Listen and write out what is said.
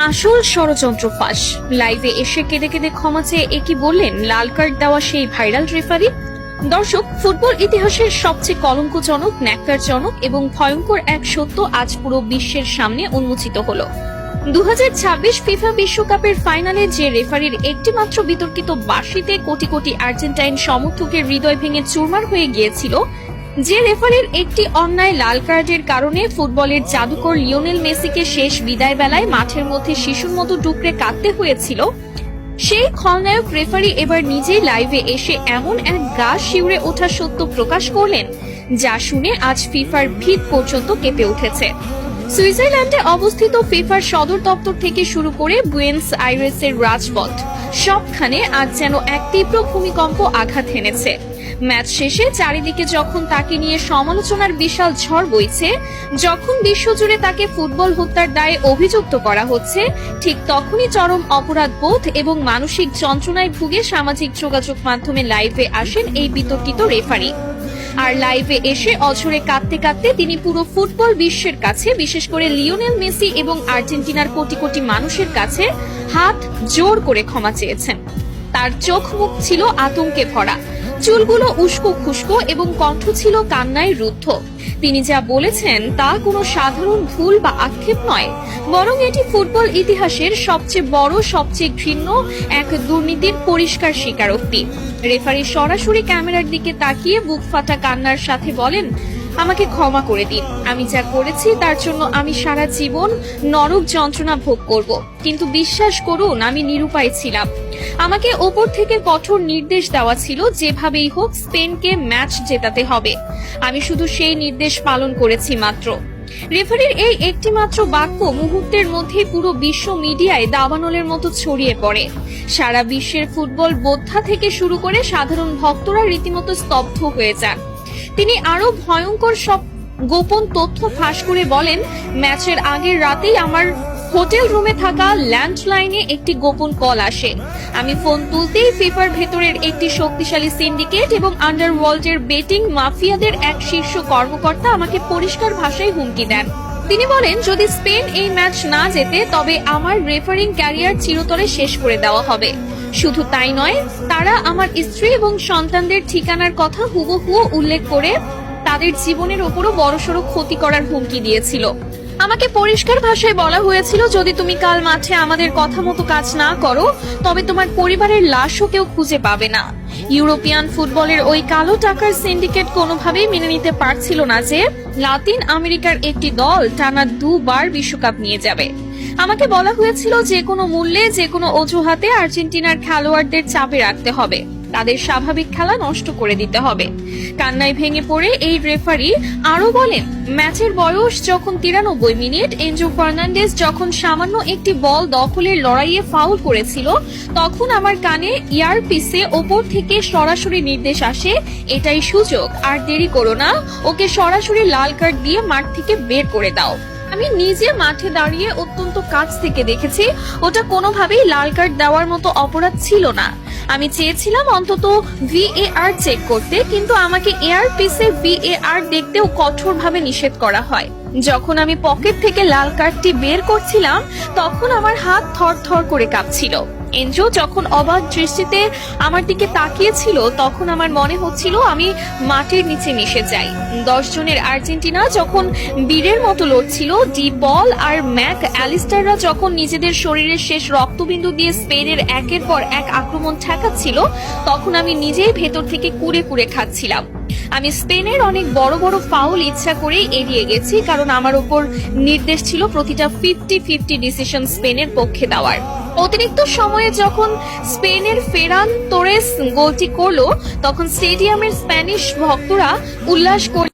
আসল ষড়যন্ত্র ফাঁস। লাইভে এসে কেঁদে কেঁদে ক্ষমা চেয়ে একই বললেন লাল কার্ড দেওয়া সেই ভাইরাল রেফারি। দর্শক, ফুটবল ইতিহাসের সবচেয়ে কলঙ্কজনক, ন্যাক্কারজনক এবং ভয়ঙ্কর এক সত্য আজ পুরো বিশ্বের সামনে উন্মোচিত হলো। 2026 ফিফা বিশ্বকাপের ফাইনালে যে রেফারির একটিমাত্র বিতর্কিত বাঁশিতে কোটি কোটি আর্জেন্টাইন সমর্থকের হৃদয় ভেঙে চুরমার হয়ে গিয়েছিল, যে রেফারির একটি অন্যায় লাল কার্ডের কারণে ফুটবলের জাদুকর লিওনেল মেসিকে শেষ বিদায় বেলায় মাঠের মধ্যে শিশুর মতো ডুকরে কাঁদতে হয়েছিল, সেই খলনায়ক রেফারি এবার নিজেই লাইভে এসে এমন এক গা শিউরে ওঠা সত্য প্রকাশ করলেন, যা শুনে আজ ফিফার ভিত পর্যন্ত কেঁপে উঠেছে। সুইজারল্যান্ডে অবস্থিত ফিফার সদর দপ্তর থেকে শুরু করে বুয়েন্স আইরেসের রাজপথ, সবখানে আজ যেন এক তীব্র ভূমিকম্প আঘাত হেনেছে। ম্যাচ শেষে চারিদিকে যখন তাকে নিয়ে সমালোচনার বিশাল ঝড় বইছে, যখন বিশ্বজুড়ে তাকে ফুটবল হত্যার দায়ে অভিযুক্ত করা হচ্ছে, ঠিক তখনই চরম অপরাধবোধ এবং মানসিক যন্ত্রণায় ভুগে সামাজিক যোগাযোগ মাধ্যমে লাইভে আসেন এই বিতর্কিত রেফারি। আর লাইভে এসে অঝরে কাঁদতে কাঁদতে তিনি পুরো ফুটবল বিশ্বের কাছে, বিশেষ করে লিওনেল মেসি এবং আর্জেন্টিনার কোটি কোটি মানুষের কাছে হাত জোর করে ক্ষমা চেয়েছেন। তার চোখ মুখ ছিল আতঙ্কে ভরা, চুলগুলো উস্কো খুস্কো এবং কণ্ঠ ছিল কান্নায় রুদ্ধ। তিনি যা বলেছেন তা কোনো সাধারণ ভুল বা আক্ষেপ নয়, বরং এটি ফুটবল ইতিহাসের সবচেয়ে বড়, সবচেয়ে ঘৃণ্য এক দুর্নীতির পরিষ্কার স্বীকারোক্তি। রেফারি সরাসরি ক্যামেরার দিকে তাকিয়ে বুক ফাটা কান্নার সাথে বলেন, আমাকে ক্ষমা করে দিন, আমি যা করেছি তার জন্য আমি সারা জীবন নরক যন্ত্রণা ভোগ করব, কিন্তু বিশ্বাস করুন আমি নিরুপায় ছিলাম। আমাকে ওপর থেকে কঠোর নির্দেশ দেওয়া ছিল, যেভাবেই হোক স্পেনকে ম্যাচ জেতাতে হবে। আমি শুধু সেই নির্দেশ পালন করেছি মাত্র। রেফারির এই একটি মাত্র বাক্য মুহূর্তের মধ্যে পুরো বিশ্ব মিডিয়ায় দাবানলের মতো ছড়িয়ে পড়ে। সারা বিশ্বের ফুটবল বোদ্ধা থেকে শুরু করে সাধারণ ভক্তরা রীতিমতো স্তব্ধ হয়ে যান। তিনি আরো ভয়ঙ্কর সব গোপন তথ্য ফাঁস করে বলেন, ম্যাচের আগের রাতেই আমার হোটেল রুমে থাকা ল্যান্ডলাইনে একটি গোপন কল আসে। আমি ফোন তুলতেই ফিফার ভেতরের একটি শক্তিশালী সিন্ডিকেট এবং আন্ডারওয়ার্ল্ডের বেটিং মাফিয়াদের এক শীর্ষ কর্মকর্তা আমাকে পরিষ্কার ভাষায় হুমকি দেন। তিনি বলেন, যদি স্পেন এই ম্যাচ না জেতে তবে আমার রেফারিং ক্যারিয়ার চিরতরে শেষ করে দেওয়া হবে। শুধু তাই নয়, তারা আমার স্ত্রী এবং সন্তানদের ঠিকানার কথা হুবহু উল্লেখ করে তাদের জীবনের ওপরও বড়সড় ক্ষতি করার হুমকি দিয়েছিল। আমাকে পরিষ্কার ভাষায় বলা হয়েছিল, যদি তুমি কাল মাঠে আমাদের কথা মতো কাজ না করো তবে তোমার পরিবারের লাশও কেউ খুঁজে পাবে না। ইউরোপিয়ান ফুটবলের ওই কালো টাকার সিন্ডিকেট কোনোভাবেই মেনে নিতে পারছিল না যে লাতিন আমেরিকার একটি দল টানা 2 বার বিশ্বকাপ নিয়ে যাবে। আমাকে বলা হয়েছিল, যে কোনো মূল্যে, যে কোনো অজুহাতে আর্জেন্টিনার খেলোয়াড়দের চাপে রাখতে হবে, তাদের স্বাভাবিক খেলা নষ্ট করে দিতে হবে। কান্নায় ভেঙে পড়ে এই রেফারি আরো বলেন, ম্যাচের বয়স যখন 93 মিনিট, এনজো ফার্নান্ডেজ যখন সামান্য একটি বল দখলের লড়াইয়ে ফাউল করেছিল, তখন আমার কানে ইয়ারপিসে ওপর থেকে সরাসরি নির্দেশ আসে, এটাই সুযোগ, আর দেরি করো না, ওকে সরাসরি লাল কার্ড দিয়ে মাঠ থেকে বের করে দাও। আমি নিজে মাঠে দাঁড়িয়ে অত্যন্ত কাছ থেকে দেখেছি, ওটা কোনোভাবেই লাল কার্ড দেওয়ার মতো অপরাধ ছিল না। আমি চেয়েছিলাম অন্তত VAR চেক করতে, কিন্তু আমাকে এয়ারপিসে VAR দেখতেও কঠোরভাবে নিষেধ করা হয়। যখন আমি পকেট থেকে লাল কার্ডটি বের করছিলাম, তখন আমার হাত থরথর করে কাঁপছিল। এনজো যখন অবাক দৃষ্টিতে আমার দিকে তাকিয়েছিল, তখন আমার মনে হচ্ছিল আমি মাটির নিচে মিশে যাই। 10 জনের আর্জেন্টিনা যখন বীরের মতো লড়ছিল, ডি পল আর ম্যাক অ্যালিস্টাররা যখন নিজেদের শরীরের শেষ রক্তবিন্দু দিয়ে স্পেনের একের পর এক আক্রমণ ঠেকাচ্ছিল, তখন আমি নিজেই ভেতর থেকে কুড়ে কুড়ে খাচ্ছিলাম। আমি স্পেনের অনেক বড় বড় ফাউল ইচ্ছা করেই এড়িয়ে গেছি, কারণ আমার উপর নির্দেশ ছিল প্রতিটা 50-50 ডিসিশন স্পেনের পক্ষে দেওয়ার। অতিরিক্ত সময়ে যখন স্পেনের ফেরান তোরেস গোলটি করলো, তখন স্টেডিয়ামের স্প্যানিশ ভক্তরা উল্লাস করে